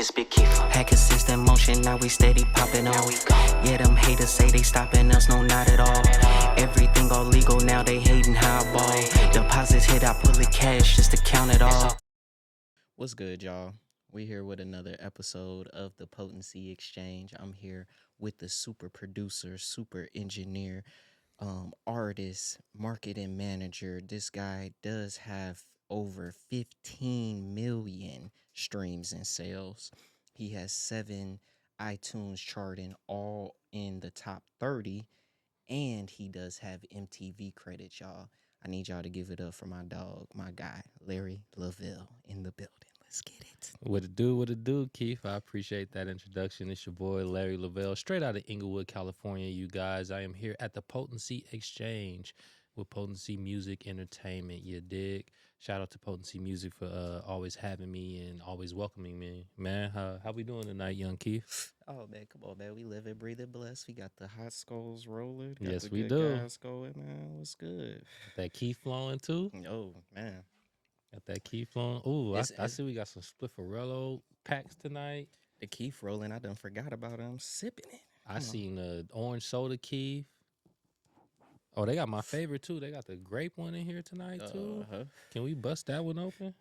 It's Big Keith. Had consistent motion, now we steady popping off. Yeah, them haters say they stopping us, no, not at all. Everything all legal, now they hating how I ball. Deposits hit, I pull it cash just to count it all. What's good, y'all? We here with another episode of the Potency Exchange. I'm here with the super producer, super engineer, artist, marketing manager. This guy does have over 15 million streams and sales. He has 7 iTunes charting, all in the top 30, and he does have MTV credits, y'all. I need y'all to give it up for my dog, my guy, LarryLavell, in the building. Let's get it. What it do, Keith? I appreciate that introduction. It's your boy, LarryLavell, straight out of Inglewood, California, you guys. I am here at the Potency Exchange with Potency Music Entertainment, you dig? Shout out to Potency Music for always having me and always welcoming me. Man, how we doing tonight, young Keith? Oh, man, come on, man. We live it, breathe it, blessed. We got the hot skulls rolling. Got Yes, the we good do. guys going, man. What's good? That Keith flowing too? Oh, man. Got that Keith flowing. Ooh, It's- I see we got some Spliffarello packs tonight. The Keith rolling, I done forgot about him. Sipping it. I seen the orange soda Keith. Oh, they got my favorite too. They got the grape one in here tonight too. Uh-huh. Can we bust that one open?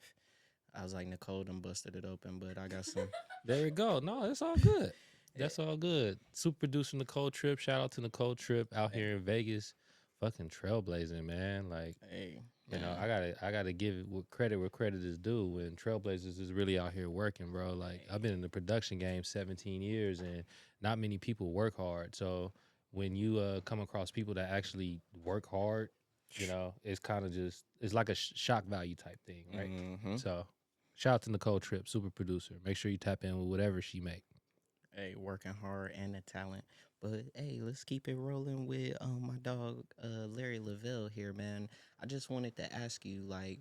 I was like, Nicole done busted it open, but I got some. There we go. No, it's all good. That's all good. Super producer Nicole Tripp. Shout out to Nicole Tripp out here in Vegas. Fucking trailblazing, man. Like, Hey, you know, man. I gotta give it where credit is due. When Trailblazers is really out here working, bro. Like, I've been in the production game 17 years, and not many people work hard. So when you come across people that actually work hard, you know, it's kind of just it's like a shock value type thing, right? Mm-hmm. So shout out to Nicole Tripp, super producer. Make sure you tap in with whatever she make. Hey, working hard and the talent. But hey, let's keep it rolling with my dog LarryLavell here, man. I just wanted to ask you, like,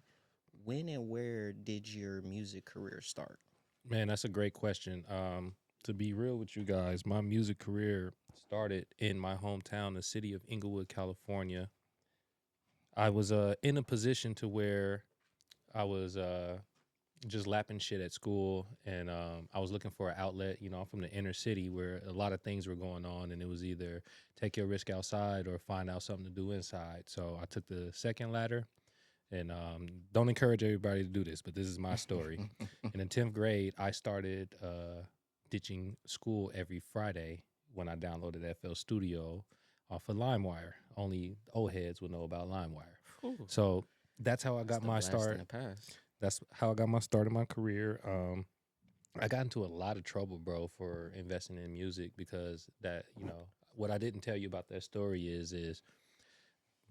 when and where did your music career start? Man, that's a great question. To be real with you guys, my music career started in my hometown, the city of Inglewood, California. I was in a position to where I was just lapping shit at school, and I was looking for an outlet. You know, I'm from the inner city where a lot of things were going on, and it was either take your risk outside or find out something to do inside. So I took the second ladder, and don't encourage everybody to do this, but this is my story. And in 10th grade, I started ditching school every Friday when I downloaded FL Studio off of LimeWire. Only old heads would know about LimeWire. Ooh, So that's how I that's got the my blast in start. the past. That's how I got my start in my career. I got into a lot of trouble, bro, for investing in music because that, you know, what I didn't tell you about that story is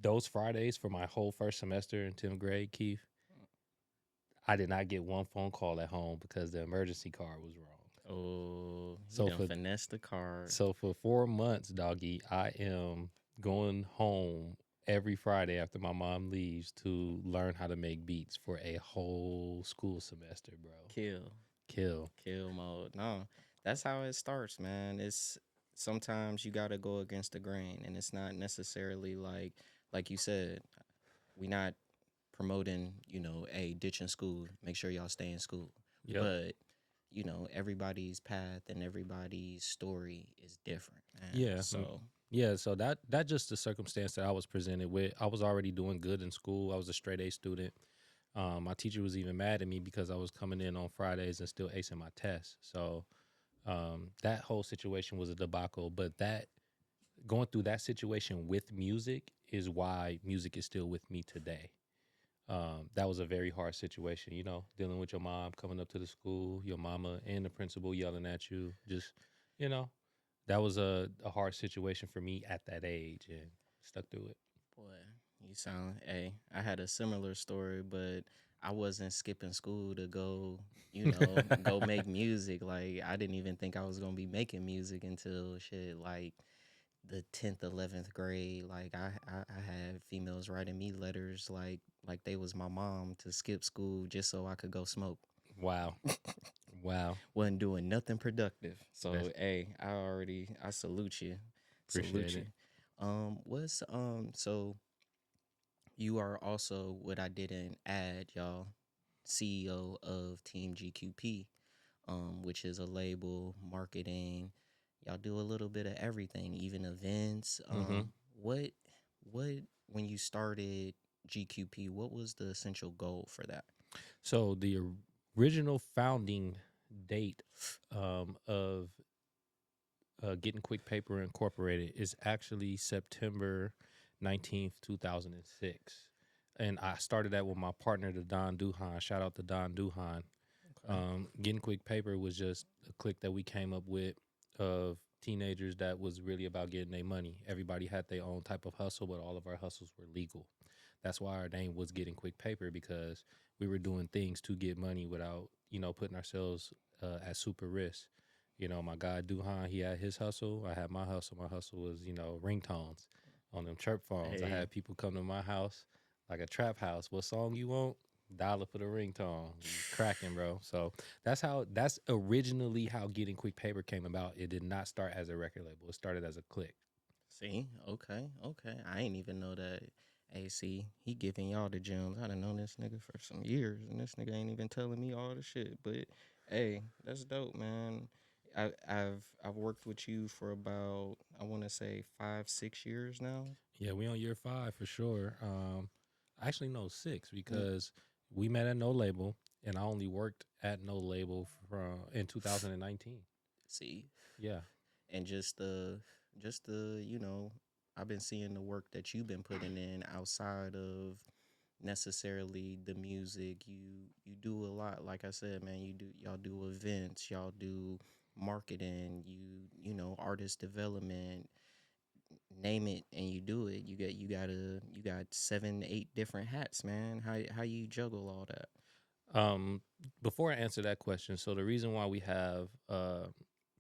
those Fridays for my whole first semester in 10th grade, Keith, I did not get one phone call at home because the emergency card was wrong. Oh, So you done for finessed the card. so for 4 months, doggy, I am going home every Friday after my mom leaves to learn how to make beats for a whole school semester, bro. Kill. Mode. No, that's how it starts, man. It's sometimes you gotta go against the grain, and it's not necessarily like you said, we not promoting, hey, ditching school. Make sure y'all stay in school. Yep. But everybody's path and everybody's story is different, man. Yeah. So Yeah, so that just the circumstance that I was presented with. I was already doing good in school. I was a straight A student. My teacher was even mad at me because I was coming in on Fridays and still acing my tests. So that whole situation was a debacle. But that going through that situation with music is why music is still with me today. That was a very hard situation, you know, dealing with your mom coming up to the school, your mama and the principal yelling at you. Just, you know, that was a hard situation for me at that age and stuck through it. boy, you sound. Hey, I had a similar story, but I wasn't skipping school to go, go make music. Like I didn't even think I was gonna be making music until shit like the 10th, 11th grade. Like I had females writing me letters like they was my mom to skip school just so I could go smoke. Wow. Wow. Wasn't doing nothing productive. So That's- hey, I salute you. Appreciate Salute you. it. What's so you are also what I didn't add, y'all, CEO of Team GQP. which is a label, marketing. Y'all do a little bit of everything, even events. Hmm. What when you started GQP, what was the essential goal for that? So the original founding date of Getting Quick Paper Incorporated is actually September 19th, 2006. And I started that with my partner, the Don Duhan. Shout out to Don Duhan. Okay. Getting Quick Paper was just a clique that we came up with of teenagers that was really about getting their money. Everybody had their own type of hustle, but all of our hustles were legal. That's why our name was Getting Quick Paper, because we were doing things to get money without, putting ourselves at super risk. My guy Duhan, he had his hustle. I had my hustle. My hustle was, ringtones on them chirp phones. I Hey, had people come to my house like a trap house. What song you want? Dollar for the ringtone. We cracking, bro. So that's originally how Getting Quick Paper came about. It did not start as a record label. It started as a clique. see, okay, okay. I ain't even know that. Hey, see, he giving y'all the gems. I done known this nigga for some years, and this nigga ain't even telling me all the shit. But hey, that's dope, man. I've worked with you for about, I want to say 5 6 years now. Yeah, we on year 5 for sure. Actually, no, 6, Mm, because we met at No Label, and I only worked at No Label from in 2019. see, Yeah. and just the I've been seeing the work that you've been putting in outside of necessarily the music. You do a lot, like I said, man. Y'all do events, y'all do marketing, artist development, name it, and you do it. You got 7 8 different hats, man. How you juggle all that? Um, Before I answer that question, so the reason why we have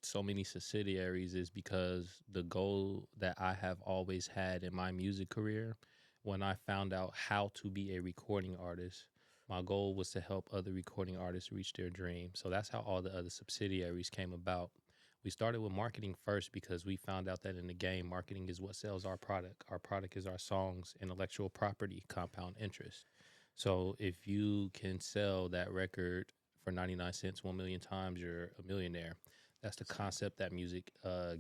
so many subsidiaries is because the goal that I have always had in my music career, when I found out how to be a recording artist, my goal was to help other recording artists reach their dream. So that's how all the other subsidiaries came about. We started with marketing first because we found out that in the game, marketing is what sells our product. Our product is our songs, intellectual property, compound interest. So if you can sell that record for 99 cents 1 million times, you're a millionaire. That's the See, concept that music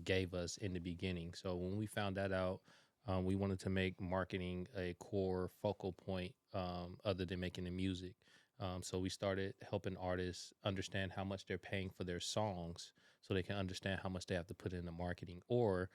gave us in the beginning. So when we found that out, we wanted to make marketing a core focal point other than making the music. So we started helping artists understand how much they're paying for their songs so they can understand how much they have to put in the marketing, or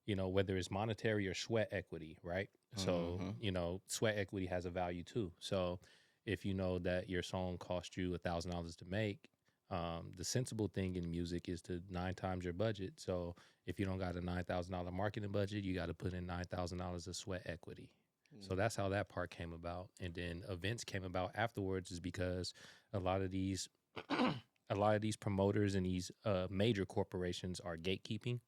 whether it's monetary or sweat equity, right? So, mm-hmm. sweat equity has a value too. So if you know that your song cost you $1,000 to make, the sensible thing in music is to 9 times your budget. So if you don't got a $9,000 marketing budget, you got to put in $9,000 of sweat equity. So that's how that part came about. And then events came about afterwards, is because a lot of these a lot of these promoters and these major corporations are gatekeeping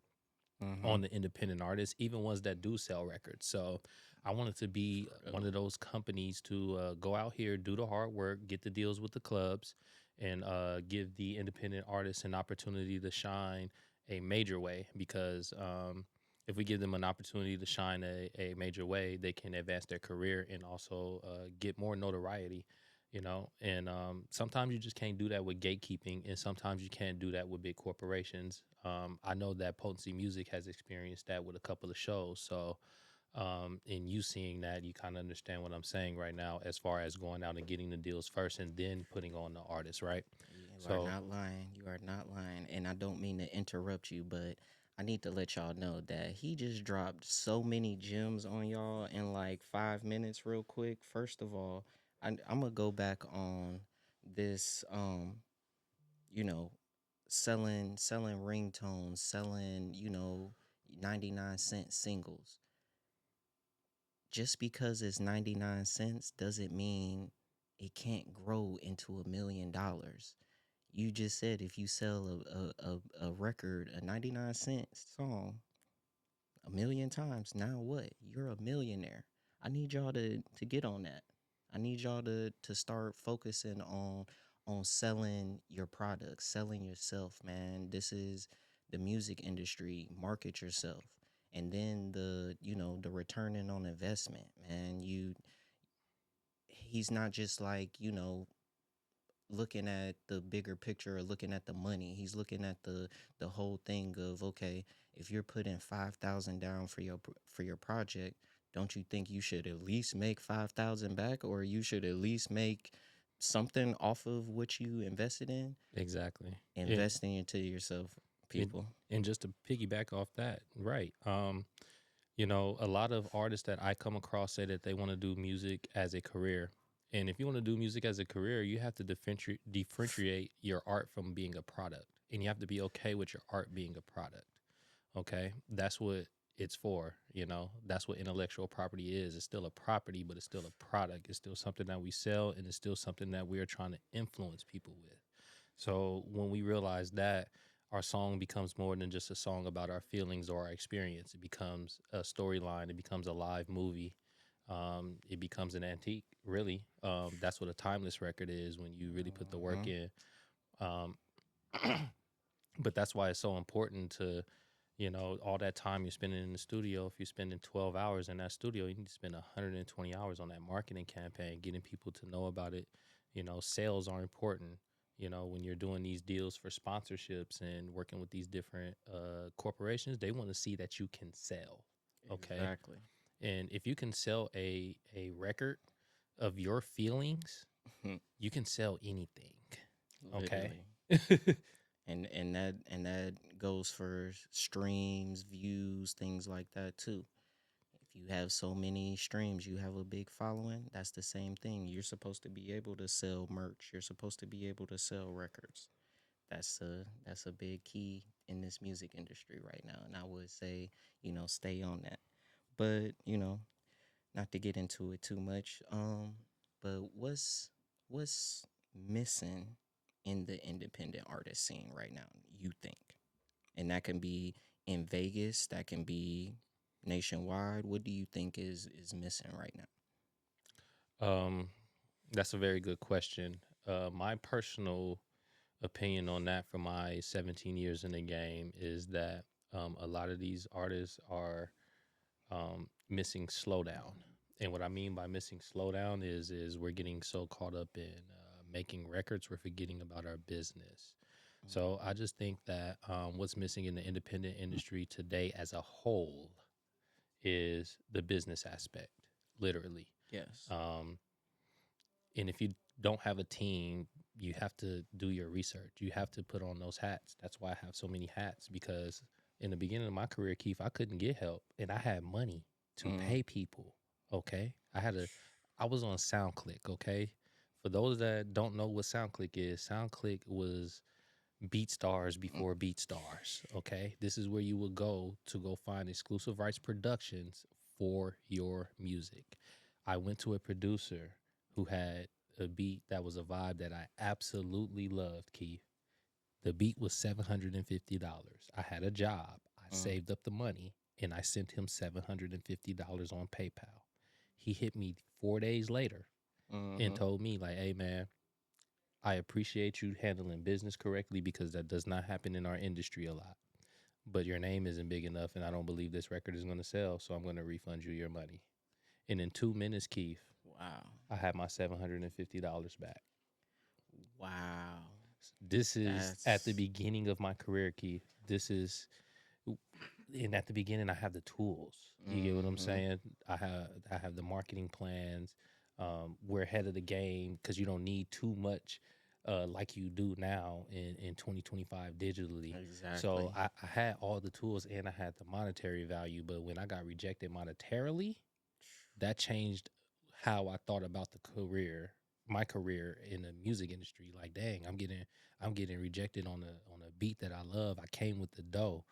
Mm-hmm. on the independent artists, even ones that do sell records. So I wanted to be one of those companies to go out here, do the hard work, get the deals with the clubs, and give the independent artists an opportunity to shine a major way. Because if we give them an opportunity to shine a major way, they can advance their career and also get more notoriety. And sometimes you just can't do that with gatekeeping, and sometimes you can't do that with big corporations. I know that Potency Music has experienced that with a couple of shows. So, in you seeing that, you kind of understand what I'm saying right now, as far as going out and getting the deals first and then putting on the artist, right? You are So, not lying. You are not lying. And I don't mean to interrupt you, but I need to let y'all know that he just dropped so many gems on y'all in like 5 minutes, real quick. First of all, I'm gonna go back on this. You know, selling ringtones, selling 99-cent singles. Just because it's 99 cents doesn't mean it can't grow into $1 million. You just said if you sell a record, a 99-cent song, 1 million times, now what? You're a millionaire. I need y'all to get on that. I need y'all to start focusing on selling your products, selling yourself, man. This is the music industry. Market yourself. And then the returning on investment, man. He's not just like, looking at the bigger picture or looking at the money. He's looking at the whole thing of, okay, if you're putting 5,000 down for your project, don't you think you should at least make 5,000 back, or you should at least make something off of what you invested in? Exactly. Investing into yourself, And, people. and just to piggyback off that, right? You know, a lot of artists that I come across say that they want to do music as a career. And if you want to do music as a career, you have to differentiate your art from being a product. And you have to be okay with your art being a product. Okay. That's what it's for. You know, that's what intellectual property is. It's still a property, but it's still a product. It's still something that we sell, and it's still something that we are trying to influence people with. So when we realize that, our song becomes more than just a song about our feelings or our experience. It becomes a storyline. It becomes a live movie. It becomes an antique, really. That's what a timeless record is when you really put the work Mhm. in. Um, but that's why it's so important to, you know, all that time you're spending in the studio. If you're spending 12 hours in that studio, you need to spend 120 hours on that marketing campaign, getting people to know about it. You know, sales are important. You know, when you're doing these deals for sponsorships and working with these different corporations, they want to see that you can sell. Okay. Exactly. And if you can sell a record of your feelings, you can sell anything. Okay. Literally. And that goes for streams, views, things like that too. If you have so many streams, you have a big following, that's the same thing. You're supposed to be able to sell merch. You're supposed to be able to sell records. That's a big key in this music industry right now. And I would say, stay on that. But, not to get into it too much, but what's missing in the independent artist scene right now, you think? And that can be in Vegas, that can be nationwide. What do you think is missing right Um, that's a very good question. My personal opinion on that from my 17 years in the game is that a lot of these artists are missing slowdown. And what I mean by missing slowdown is we're getting so caught up in making records, we're forgetting about our business. So I just think that what's missing in the independent industry today as a whole is the business aspect, literally. now? Yes. Um, and if you don't have a team, you have to do your research. You have to put on those hats. That's why I have so many hats, because in the beginning of my career, Keith, I couldn't get help and I had money to Mm, pay people. Okay. I was on SoundClick. Okay. For those that don't know what SoundClick is, SoundClick was BeatStars before BeatStars. Okay. This is where you would go to go find exclusive rights productions for your music. I went to a producer who had a beat that was a vibe that I absolutely loved, Keith. The beat was $750. I had a job. I mm, saved up the money and I sent him $750 on PayPal. He hit me 4 days later and mm-hmm. told me, like, hey, man, I appreciate you handling business correctly because that does not happen in our industry a lot. But your name isn't big enough and I don't believe this record is going to sell. So I'm going to refund you your money. And in 2 minutes, Keith, Wow. I had my $750 back. Wow. This is at the That's beginning of my career, Keith. This is, and at the beginning, I have the tools. You get what I'm mm-hmm. saying? I have the marketing plans. We're ahead of the game because you don't need too much, like you do now in 2025 digitally. So Exactly. I had all the tools and I had the monetary value. But when I got rejected monetarily, that changed how I thought about my career in the music industry. Like, dang, I'm getting rejected on a beat that I love. I came with the dough.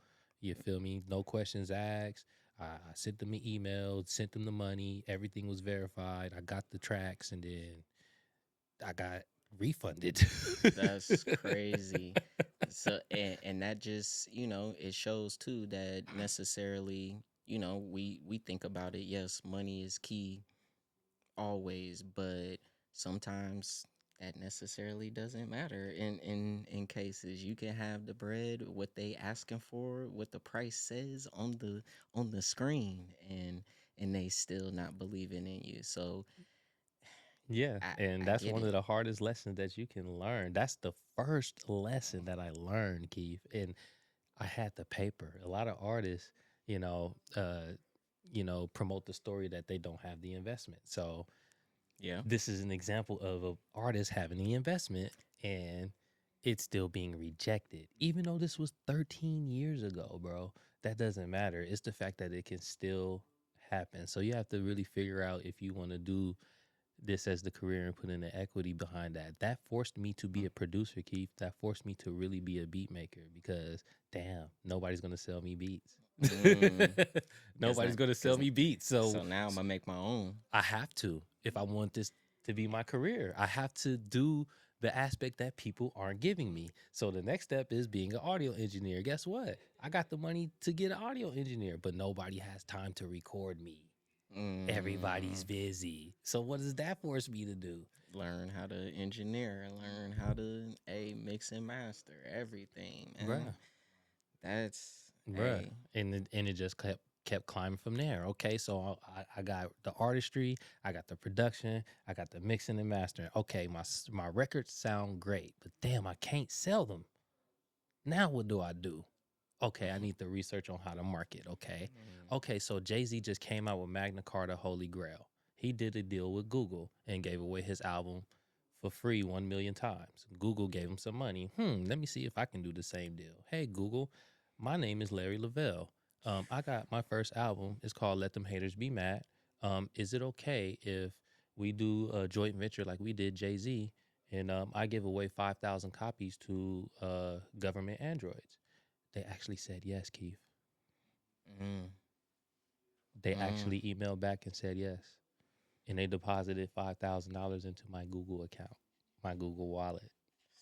You feel me? No questions asked. I sent them an email, sent them the money. Everything was verified. I got the tracks, and then I got refunded. That's crazy. So and that just, it shows too that necessarily, we think about it, yes, money is key always, but sometimes that necessarily doesn't matter in cases. You can have the bread, what they asking for, what the price says on the screen, and they still not believing in you. So Yeah, I and I that's get one of it. the hardest lessons that you can learn. That's the first lesson that I learned, Keith. And I had the paper. A lot of artists, you know, uh, promote the story that they don't have the investment. So Yeah. this is an example of an artist having the investment and it's still being rejected. Even though this was 13 years ago, bro, that doesn't matter. It's the fact that it can still happen. So you have to really figure out if you want to do this as the career and put in the equity behind that. That forced me to be a producer, Keith. That forced me to really be a beat maker because damn, nobody's gonna sell me beats. Mm, cause Nobody's not, gonna sell cause me beats. so now I'm gonna make my own. I have to if I want this to be my career. I have to do the aspect that people aren't giving me. So the next step is being an audio engineer. Guess what? I got the money to get an audio engineer, but nobody has time to record me. Everybody's Mm, busy. So what does that force me to do? learn how to engineer, learn how to mix and master everything, man. Bruh, That's bruh. a And it just kept climbing from there. Okay, so I got the artistry, I got the production, I got the mixing and mastering. Okay, my records sound great, but damn, I can't sell them. Now what do I do? Okay, I need the research on how to market. Okay. Okay, so Jay-Z just came out with Magna Carta Holy Grail. He did a deal with Google and gave away his album for free 1 million times. Google gave him some money. Let me see if I can do the same deal. Hey, Google, my name is LarryLavell. I got my first album. It's called Let Them Haters Be Mad. Is it okay if we do a joint venture like we did Jay-Z and I give away 5,000 copies to government androids? They actually said yes, Keith. mm, They mm. actually emailed back and said yes. And they deposited $5,000 into my Google account, my Google wallet.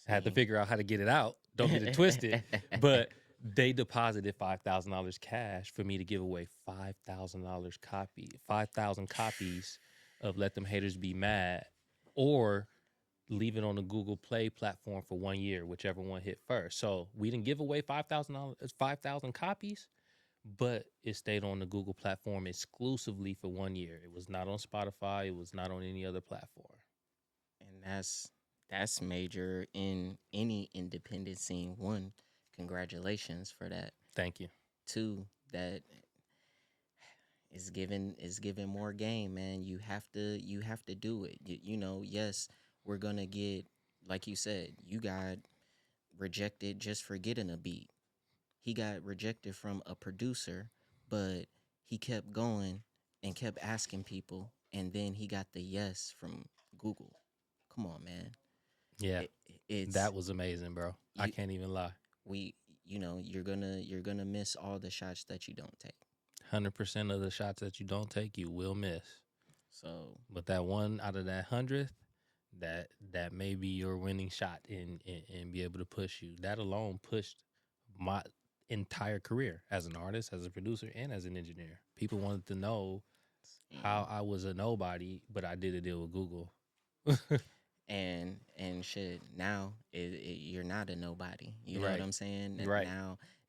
I had to See, figure out how to get it out. Don't get it twisted. But they deposited $5,000 cash for me to give away $5,000 5,000 copies of Let Them Haters Be Mad, or leave it on the Google Play platform for 1 year, whichever one hit first. So we didn't give away $5,000, 5,000 copies, but it stayed on the Google platform exclusively for 1 year. It was not on Spotify. It was not on any other platform. and that's major in any independent scene. One, congratulations for that. Thank you. Two, that is given more game, man. You have to do it. Yes, we're gonna get, like you said, you got rejected just for getting a beat. He got rejected from a producer, but he kept going and kept asking people, and then he got the yes from Google. Come on, man. Yeah, It, it's that was amazing, bro. I you. can't even lie. We, you're gonna miss all the shots that you don't take. 100% of the shots that you don't take, you will miss. So But that one out of that 100th, that may be your winning shot and be able to push you. That alone pushed my entire career as an artist, as a producer, and as an engineer. People wanted to know yeah. how I was a nobody, but I did a deal with Google. And shit, now you're not a nobody. You know what Right, I'm saying? right.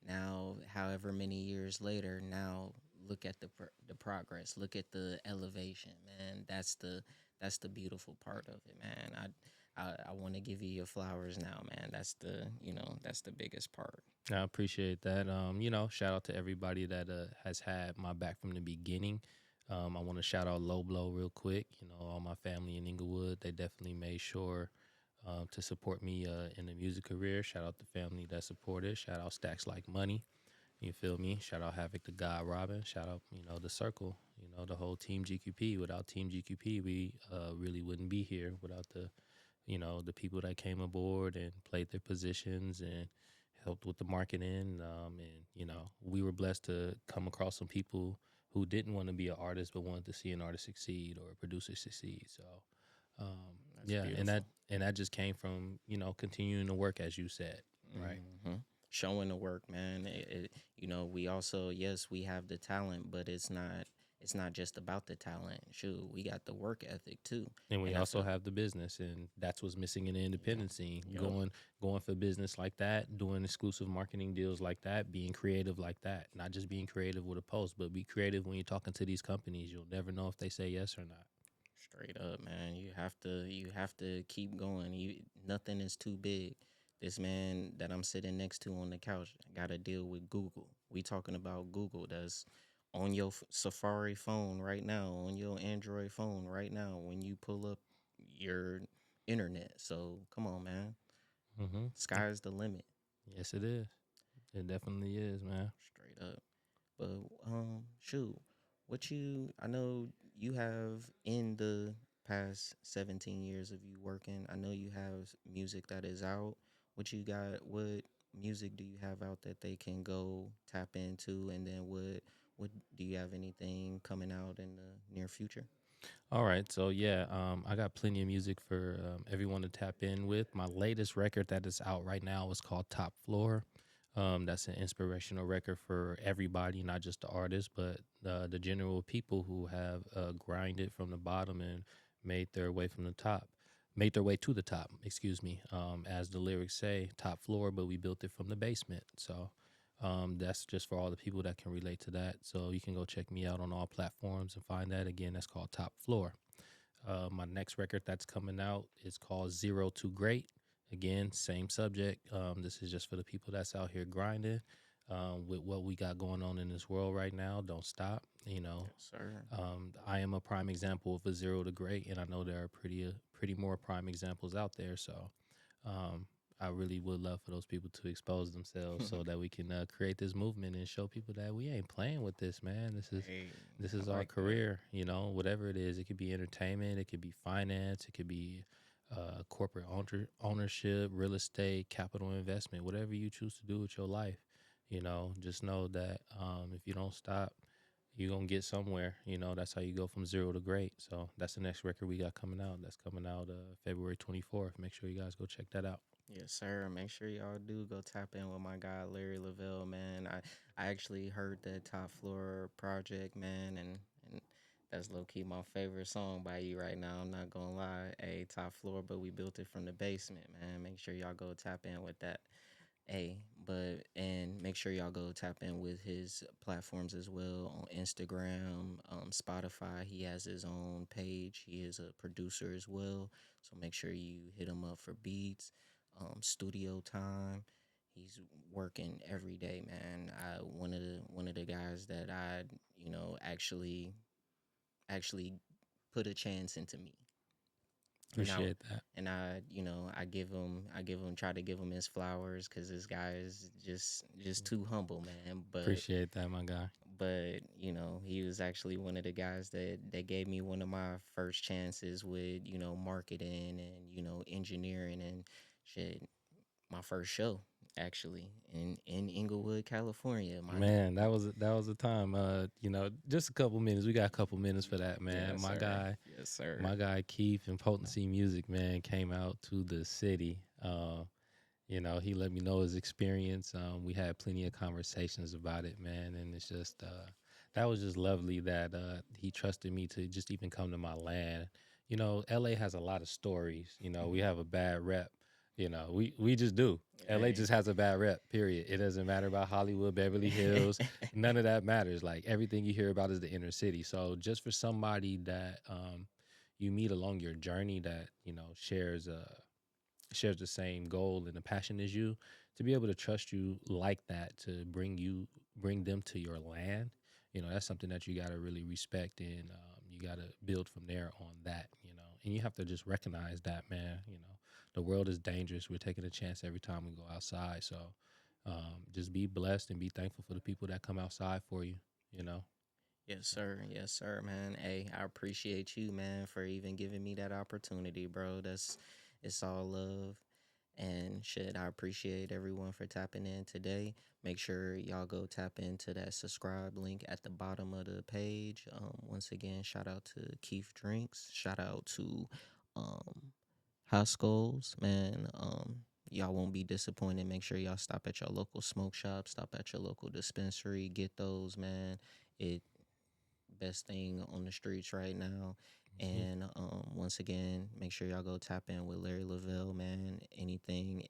Now, however many years later, now look at the progress. Look at the elevation, man. That's the beautiful part of it, man. I want to give you your flowers now, man. That's the biggest part. I appreciate that. Shout out to everybody that has had my back from the beginning. I want to shout out Low Blow real quick. All my family in Inglewood, they definitely made sure to support me in the music career. Shout out the family that supported. Shout out Stacks Like Money. You feel me? Shout out Havoc the God Robin. Shout out, the circle, the whole Team GQP. Without Team GQP, we really wouldn't be here without the people that came aboard and played their positions and helped with the marketing. And we were blessed to come across some people who didn't want to be an artist but wanted to see an artist succeed or a producer succeed. So, That's yeah, and that beautiful. and that just came from continuing to work, as you said, right? hmm Showing the work, man. We also, yes, we have the talent, but it's not just about the talent. Shoot, we got the work ethic too, And we and I also feel. have the business, and that's what's missing in the Yep. independent scene. Yep. Going for business like that, doing exclusive marketing deals like that, being creative like that. Not just being creative with a post, but be creative when you're talking to these companies. You'll never know if they say yes or not. Straight up, man. You have to keep going. Nothing is too big. This man that I'm sitting next to on the couch got to deal with Google. We talking about Google that's on your Safari phone right now, on your Android phone right now when you pull up your internet. So, come on, man. Mm-hmm. Sky's the limit. Yes, it is. It definitely is, man. Straight up. But shoot, I know you have in the past 17 years of you working, I know you have music that is out. What music do you have out that they can go tap into, and then what do you have anything coming out in the near future? All right, so yeah, I got plenty of music for everyone to tap in with. My latest record that is out right now is called Top Floor. That's an inspirational record for everybody, not just the artists, but the general people who have grinded from the bottom and made their way from the top, made their way to the top. Excuse me. As the lyrics say, top floor, but we built it from the basement. So that's just for all the people that can relate to that. So you can go check me out on all platforms and find that. Again, that's called Top Floor. My next record that's coming out is called Zero to Great. Again, same subject. This is just for the people that's out here grinding with what we got going on in this world right now. Don't stop. Yes, sir. I am a prime example of a zero to great, and I know there are pretty more prime examples out there. So um, I really would love for those people to expose themselves so that we can create this movement and show people that we ain't playing with this, man. Hey, This I is our like that. career, whatever it is. It could be entertainment, it could be finance, it could be corporate ownership, real estate, capital investment, whatever you choose to do with your life. Just know that if you don't stop, you're going to get somewhere. That's how you go from zero to great. So that's the next record we got coming out. That's coming out February 24th. Make sure you guys go check that out. Yes, sir. Make sure y'all do go tap in with my guy LarryLavell, man. I actually heard that Top Floor project, man, and that's low key my favorite song by you right now. I'm not gonna lie. Hey, Top Floor, but we built it from the basement, man. Make sure y'all go tap in with that. Hey, and make sure y'all go tap in with his platforms as well on Instagram, Spotify. He has his own page. He is a producer as well, so make sure you hit him up for beats, studio time. He's working every day, man. One of the guys that I actually put a chance into me, and I Appreciate that. and I try to give him his flowers because this guy is just too humble, man. Appreciate that, my guy. But he was actually one of the guys that gave me one of my first chances with marketing and engineering and shit. My first show actually in Inglewood, California. Man, that was a time. Just a couple minutes. We got a couple minutes for that, man. Yes, My sir. guy, Yes, sir. my guy Keith and Potency Music, man, came out to the city. He let me know his experience. We had plenty of conversations about it, man, and it's just that was just lovely that he trusted me to just even come to my land. LA has a lot of stories. We have a bad rep. We just do. LA Hey. just has a bad rep, period. It doesn't matter about Hollywood, Beverly Hills. None of that matters. Like everything you hear about is the inner city. So just for somebody that you meet along your journey that, shares the same goal and the passion as you, to be able to trust you like that, to bring them to your land, that's something that you got to really respect, and you got to build from there on that, and you have to just recognize that, man. The world is dangerous. We're taking a chance every time we go outside. So just be blessed and be thankful for the people that come outside for you, you know. Yes, sir. Yes, sir, man. Hey, I appreciate you, man, for even giving me that opportunity, bro. It's all love. And shit, I appreciate everyone for tapping in today. Make sure y'all go tap into that subscribe link at the bottom of the page. Once again, shout out to Keith Drinks. Shout out to um, Haskell's, man. Y'all won't be disappointed. Make sure y'all stop at your local smoke shop, stop at your local dispensary, get those, man. It best thing on the streets right now. Mhm. And once again, make sure y'all go tap in with LarryLavell, man.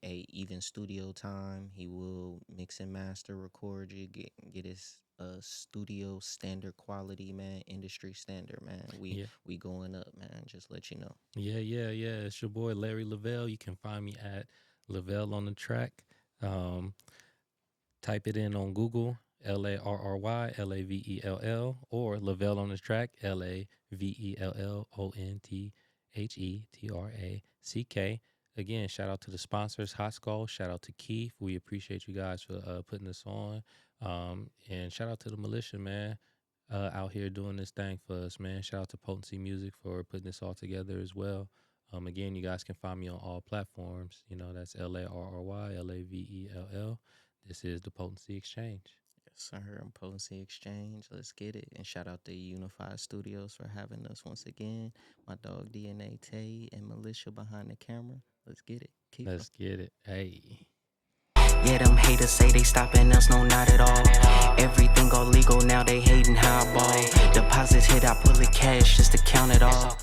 Even studio time, he will mix and master, record you, get his studio standard quality, man, industry standard, man. Yeah. We going up, man. Just let you know. Yeah. It's your boy LarryLavell. You can find me at Lavelle on the track. Type it in on Google, LarryLavell, or Lavelle on the track, LavellOnTheTrack. Again, shout out to the sponsors, Hot Skull. Shout out to Keith. We appreciate you guys for putting this on. And shout out to the militia, man, out here doing this thing for us, man. Shout out to Potency Music for putting this all together as well. Again, you guys can find me on all platforms. You know, that's LarryLavell. This is the Potency Exchange. Yes, sir. I'm Potency Exchange. Let's get it. And shout out to Unified Studios for having us once again. My dog DNA Tay and Militia behind the camera. Let's get it. Keep Let's get it. Hey. Yeah, them haters say they stopping us, no, not at all. Everything all legal, now they hating how I ball. Deposits hit, I pull it cash just to count it all.